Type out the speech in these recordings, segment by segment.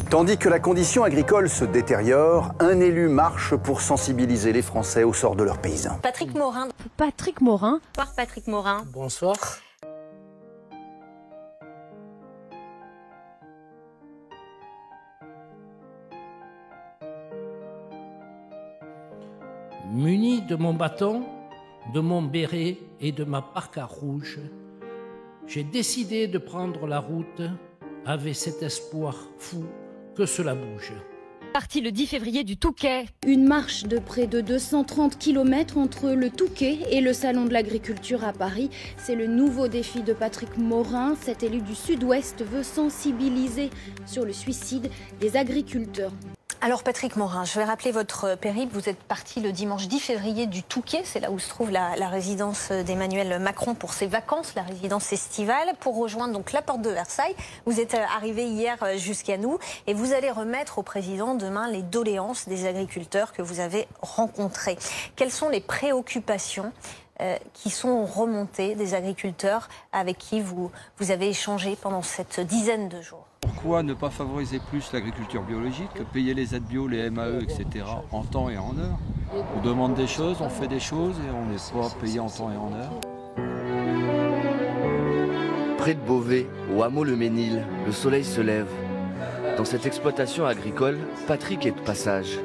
Tandis que la condition agricole se détériore, un élu marche pour sensibiliser les Français au sort de leurs paysans. Patrick Morin. Patrick Morin. Bonsoir Patrick Morin. Bonsoir. Muni de mon bâton, de mon béret et de ma parka rouge, j'ai décidé de prendre la route avec cet espoir fou que cela bouge. Parti le 10 février du Touquet. Une marche de près de 230 km entre le Touquet et le Salon de l'Agriculture à Paris. C'est le nouveau défi de Patrick Morin. Cet élu du Sud-Ouest veut sensibiliser sur le suicide des agriculteurs. Alors Patrick Morin, je vais rappeler votre périple. Vous êtes parti le dimanche 10 février du Touquet, c'est là où se trouve la résidence d'Emmanuel Macron pour ses vacances, la résidence estivale, pour rejoindre donc la porte de Versailles. Vous êtes arrivé hier jusqu'à nous et vous allez remettre au président demain les doléances des agriculteurs que vous avez rencontrés. Quelles sont les préoccupations qui sont remontées des agriculteurs avec qui vous avez échangé pendant cette dizaine de jours? Pourquoi ne pas favoriser plus l'agriculture biologique, payer les aides bio, les MAE, etc. en temps et en heure? On demande des choses, on fait des choses et on n'est pas payé en temps et en heure. Près de Beauvais, au hameau Le Ménil, le soleil se lève. Dans cette exploitation agricole, Patrick est de passage.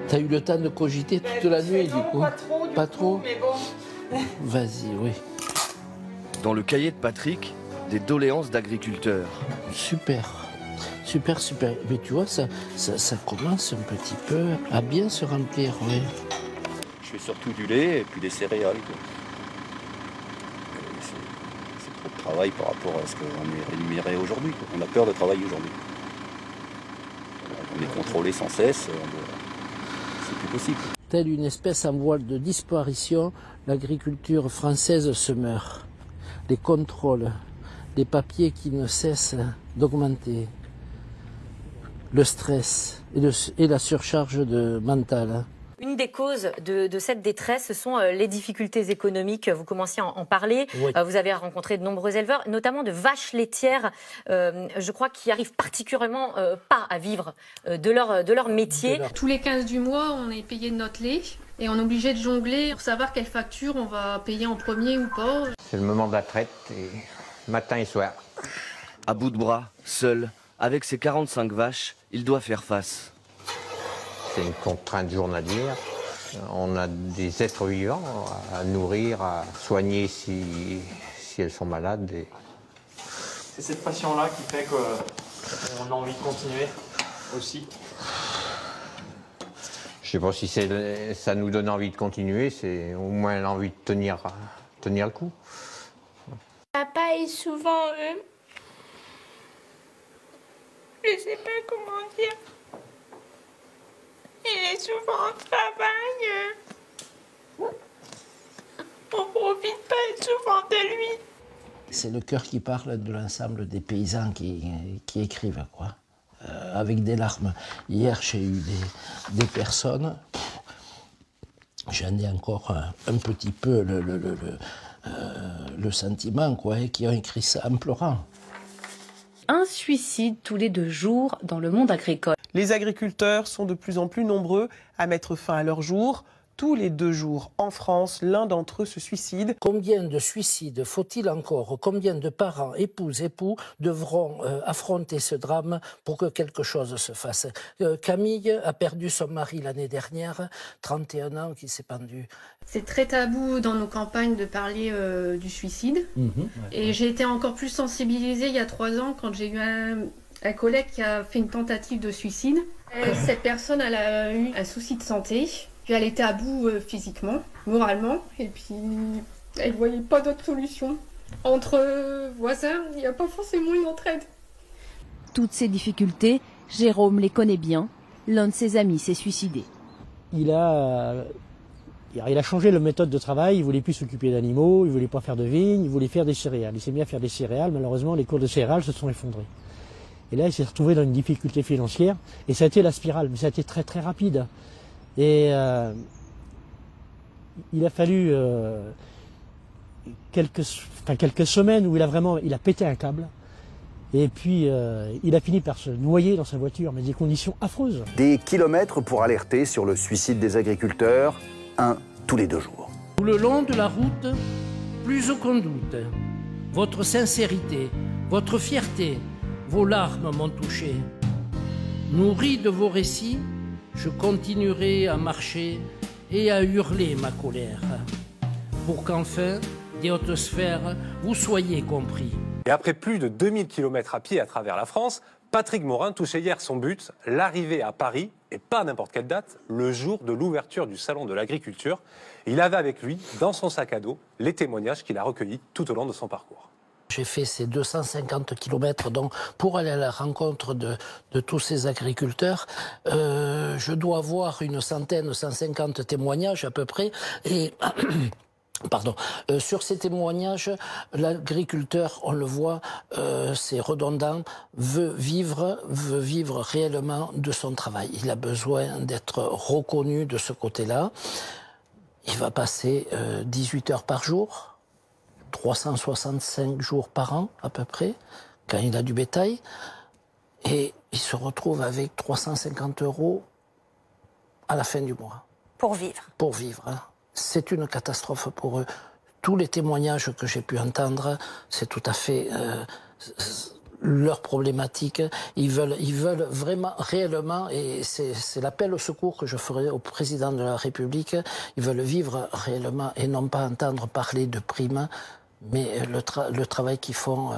T'as eu le temps de cogiter toute la nuit du coup? Pas trop, mais bon. Vas-y, oui. Dans le cahier de Patrick, des doléances d'agriculteurs. Super, super, super. Mais tu vois, ça commence un petit peu à bien se remplir, oui. Je fais surtout du lait et puis des céréales. C'est trop de travail par rapport à ce qu'on est rémunéré aujourd'hui. On a peur de travailler aujourd'hui. On est contrôlé sans cesse, c'est plus possible. Telle une espèce en voie de disparition, l'agriculture française se meurt. Les contrôles, les papiers qui ne cessent d'augmenter, le stress et la surcharge mentale. Une des causes de cette détresse, ce sont les difficultés économiques. Vous commenciez à en parler. Oui. Vous avez rencontré de nombreux éleveurs, notamment de vaches laitières, je crois, qui arrivent particulièrement pas à vivre de leur métier. Tous les 15 du mois, on est payé de notre lait et on est obligé de jongler pour savoir quelle facture on va payer en premier ou pas. C'est le moment de la traite, et matin et soir. À bout de bras, seul, avec ses 45 vaches, il doit faire face. C'est une contrainte journalière. On a des êtres vivants à nourrir, à soigner si elles sont malades. C'est cette passion-là qui fait qu'on a envie de continuer aussi. Je ne sais pas si ça nous donne envie de continuer, c'est au moins l'envie de tenir le coup. Papa est souvent... je sais pas comment dire. Il est souvent au travail. On profite pas souvent de lui. C'est le cœur qui parle de l'ensemble des paysans qui écrivent, quoi. Avec des larmes. Hier, j'ai eu des personnes, j'en ai encore un petit peu le sentiment, quoi, qui ont écrit ça en pleurant. Un suicide tous les 2 jours dans le monde agricole. Les agriculteurs sont de plus en plus nombreux à mettre fin à leur jour. Tous les 2 jours, en France, l'un d'entre eux se suicide. Combien de suicides faut-il encore? Combien de parents, épouses, époux devront affronter ce drame pour que quelque chose se fasse? Camille a perdu son mari l'année dernière, 31 ans, qui s'est pendu. C'est très tabou dans nos campagnes de parler du suicide. Et j'ai été encore plus sensibilisée il y a 3 ans quand j'ai eu un collègue qui a fait une tentative de suicide. Cette personne, elle a eu un souci de santé. Puis elle était à bout physiquement, moralement, et puis elle ne voyait pas d'autre solution. Entre voisins, il n'y a pas forcément une entraide. Toutes ces difficultés, Jérôme les connaît bien. L'un de ses amis s'est suicidé. Il a changé la méthode de travail, il ne voulait plus s'occuper d'animaux, il ne voulait pas faire de vignes, il voulait faire des céréales. Il s'est mis à faire des céréales, malheureusement les cours de céréales se sont effondrés. Et là il s'est retrouvé dans une difficulté financière, et ça a été la spirale, mais ça a été très très rapide. Et il a fallu quelques semaines où il a pété un câble. Et puis, il a fini par se noyer dans sa voiture, mais des conditions affreuses. Des kilomètres pour alerter sur le suicide des agriculteurs, un tous les 2 jours. Tout le long de la route, plus aucun doute, votre sincérité, votre fierté, vos larmes m'ont touché. Nourri de vos récits, je continuerai à marcher et à hurler ma colère, pour qu'enfin, des hautes sphères, vous soyez compris. Et après plus de 2000 km à pied à travers la France, Patrick Morin touchait hier son but, l'arrivée à Paris, et pas à n'importe quelle date, le jour de l'ouverture du Salon de l'Agriculture. Il avait avec lui, dans son sac à dos, les témoignages qu'il a recueillis tout au long de son parcours. J'ai fait ces 250 km donc, pour aller à la rencontre de tous ces agriculteurs. Je dois avoir une centaine, 150 témoignages à peu près. Et pardon. Sur ces témoignages, l'agriculteur, on le voit, c'est redondant, veut vivre réellement de son travail. Il a besoin d'être reconnu de ce côté-là. Il va passer 18 heures par jour, 365 jours par an à peu près, quand il a du bétail. Et il se retrouve avec 350 € à la fin du mois. Pour vivre. Pour vivre, hein. C'est une catastrophe pour eux. Tous les témoignages que j'ai pu entendre, c'est tout à fait leur problématique. Ils veulent vraiment, réellement, et c'est l'appel au secours que je ferai au président de la République, ils veulent vivre réellement et non pas entendre parler de primes, mais le travail qu'ils font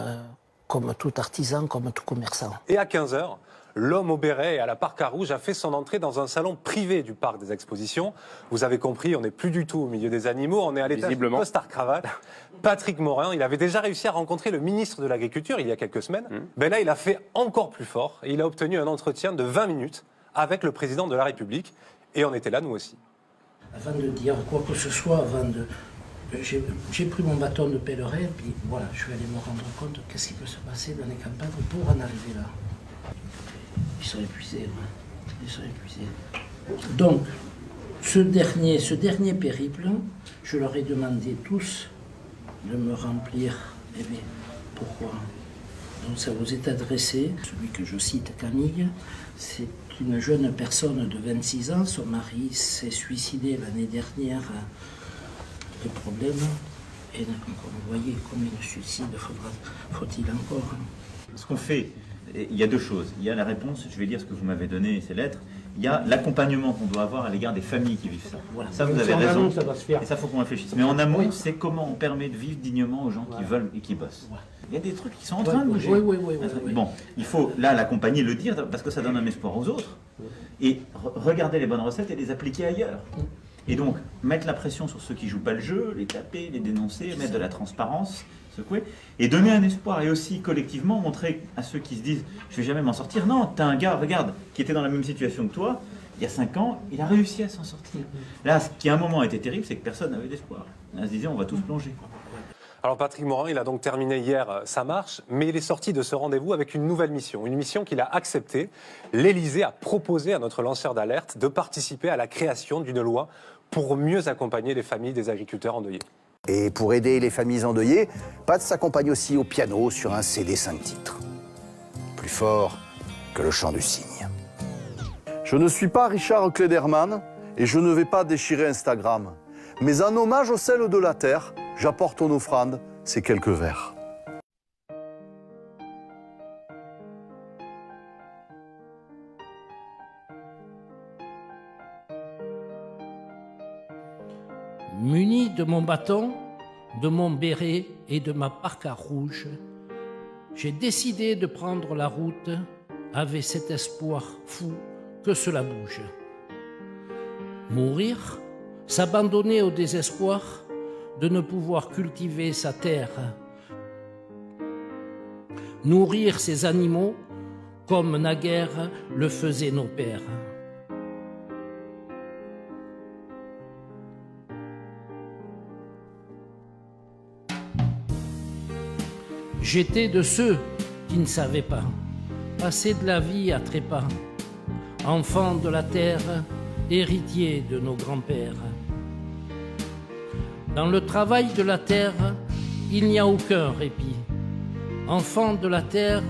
comme tout artisan, comme tout commerçant. Et à 15 h, l'homme au béret et à la parka rouge a fait son entrée dans un salon privé du parc des expositions. Vous avez compris, on n'est plus du tout au milieu des animaux, on est à l'étage costard-cravate. Patrick Morin, il avait déjà réussi à rencontrer le ministre de l'Agriculture il y a quelques semaines. Ben là, il a fait encore plus fort et il a obtenu un entretien de 20 minutes avec le président de la République. Et on était là, nous aussi. Avant de dire quoi que ce soit, j'ai pris mon bâton de pèlerin, puis voilà, je vais aller me rendre compte de qu'est-ce qui peut se passer dans les campagnes pour en arriver là. Ils sont épuisés, ouais. Ils sont épuisés. Donc, ce dernier périple, je leur ai demandé tous de me remplir. Eh bien, pourquoi? Donc ça vous est adressé. Celui que je cite, Camille, c'est une jeune personne de 26 ans. Son mari s'est suicidé l'année dernière. Des problèmes. Et comme vous voyez, combien de suicides faut-il encore? Ce qu'on fait, il y a deux choses. Il y a la réponse, je vais lire ce que vous m'avez donné, ces lettres. Il y a l'accompagnement qu'on doit avoir à l'égard des familles qui vivent ça. Voilà. Ça, vous avez raison. Amont, ça va se faire. Et ça, faut qu'on réfléchisse. Mais en amont, c'est comment on permet de vivre dignement aux gens qui veulent et qui bossent. Ouais. Il y a des trucs qui sont en train de bouger. Oui. Bon, il faut là l'accompagner, le dire, parce que ça donne un espoir aux autres. Et regarder les bonnes recettes et les appliquer ailleurs. Et donc, mettre la pression sur ceux qui jouent pas le jeu, les taper, les dénoncer, mettre de la transparence, secouer, et donner un espoir, et aussi collectivement montrer à ceux qui se disent « je vais jamais m'en sortir ». Non, t'as un gars, regarde, qui était dans la même situation que toi, il y a 5 ans, il a réussi à s'en sortir. Là, ce qui à un moment était terrible, c'est que personne n'avait d'espoir. On se disait « on va tous plonger ». Alors Patrick Morin, il a donc terminé hier sa marche, mais il est sorti de ce rendez-vous avec une nouvelle mission. Une mission qu'il a acceptée. L'Élysée a proposé à notre lanceur d'alerte de participer à la création d'une loi pour mieux accompagner les familles des agriculteurs endeuillés. Et pour aider les familles endeuillées, Pat s'accompagne aussi au piano sur un CD 5 titres. Plus fort que le chant du cygne. Je ne suis pas Richard Klederman et je ne vais pas déchirer Instagram. Mais en hommage au sel de la terre, j'apporte en offrande ces quelques vers. Muni de mon bâton, de mon béret et de ma parka rouge, j'ai décidé de prendre la route avec cet espoir fou que cela bouge. Mourir, s'abandonner au désespoir de ne pouvoir cultiver sa terre, nourrir ses animaux comme naguère le faisaient nos pères. J'étais de ceux qui ne savaient pas passer de la vie à trépas, enfant de la terre, héritier de nos grands-pères. Dans le travail de la terre, il n'y a aucun répit. Enfants de la terre,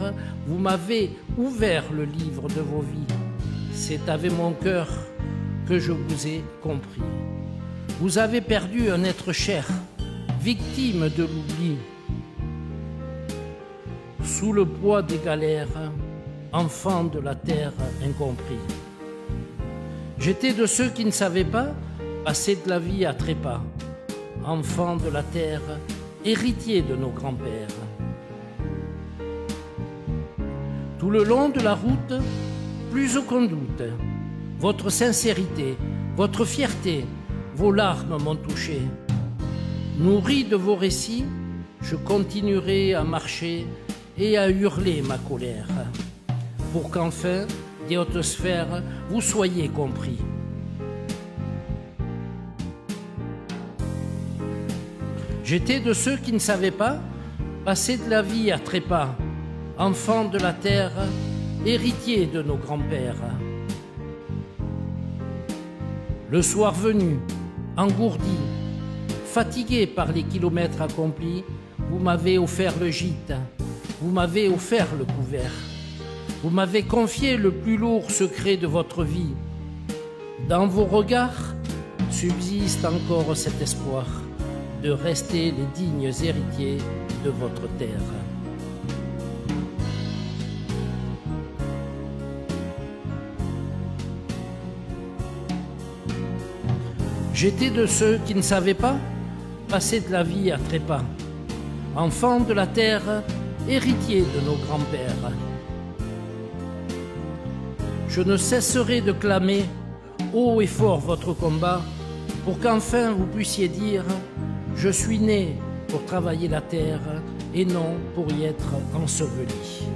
vous m'avez ouvert le livre de vos vies. C'est avec mon cœur que je vous ai compris. Vous avez perdu un être cher, victime de l'oubli. Sous le poids des galères, enfants de la terre incompris. J'étais de ceux qui ne savaient pas passer de la vie à trépas. Enfants de la terre, héritiers de nos grands-pères. Tout le long de la route, plus aucun doute, votre sincérité, votre fierté, vos larmes m'ont touché. Nourri de vos récits, je continuerai à marcher et à hurler ma colère, pour qu'enfin, des hautes sphères, vous soyez compris. J'étais de ceux qui ne savaient pas passer de la vie à trépas, enfants de la terre, héritiers de nos grands-pères. Le soir venu, engourdi, fatigué par les kilomètres accomplis, vous m'avez offert le gîte, vous m'avez offert le couvert, vous m'avez confié le plus lourd secret de votre vie. Dans vos regards subsiste encore cet espoir de rester les dignes héritiers de votre terre. J'étais de ceux qui ne savaient pas passer de la vie à trépas, enfants de la terre, héritiers de nos grands-pères. Je ne cesserai de clamer haut et fort votre combat pour qu'enfin vous puissiez dire « Je suis né pour travailler la terre et non pour y être enseveli ».